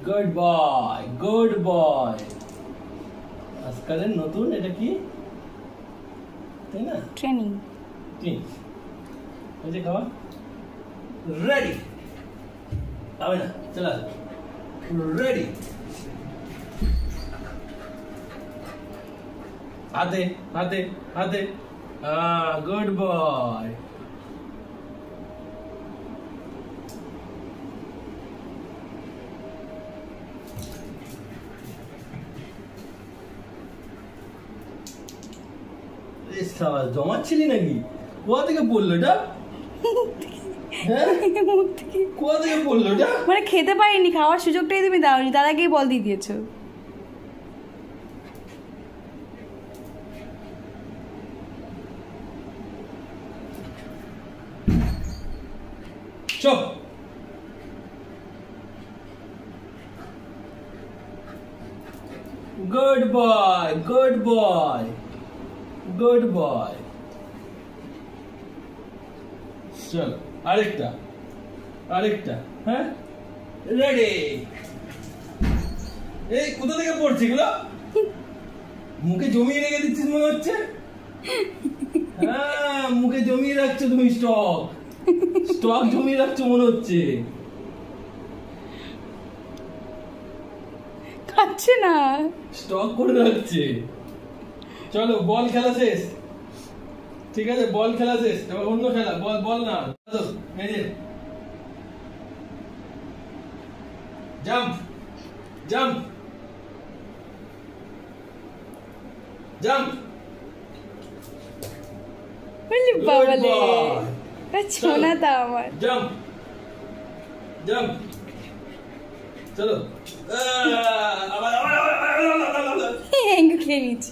Good boy, good boy. আজকালের নতুন এটা কি, তাই না? ট্রেনিং। এই যে খাওয়া রেডি, হবে না, চলা রেডি। হাতে হাতে হাতে, গুড বয়। জমাচ্ছিলি নাকি? কোথা থেকে পড়লো এটা? কোথা থেকে পড়লো এটা? মানে খেতে পারিনি, খাওয়ার সুযোগটাই তুমি দাওনি, তার আগেই বল দিয়ে দিয়েছো। চুপ। Good boy, good boy, good boy. চল আরেকটা, আরেকটা। হ্যাঁ রেডি। এই কোথা থেকে পড়ছে এগুলো? মুখে জমিয়ে রেখে দিচ্ছিস মনে হচ্ছে। হ্যাঁ মুখে জমিয়ে রাখছো তুমি, স্টক স্টক জমিয়ে রাখছো মনে হচ্ছে। খাচ্ছে না, স্টক করে রাখছে। চলো বল খেলা শেষ, ঠিক আছে? বল খেলা শেষ, এবার অন্য খেলা। বল বল না, এই যে জাম্প জাম্প জাম্প। বলি বাবালে ছোনা তা আমার। জাম্প জাম্প, চলো। আবার খেয়ে নিচ্ছি।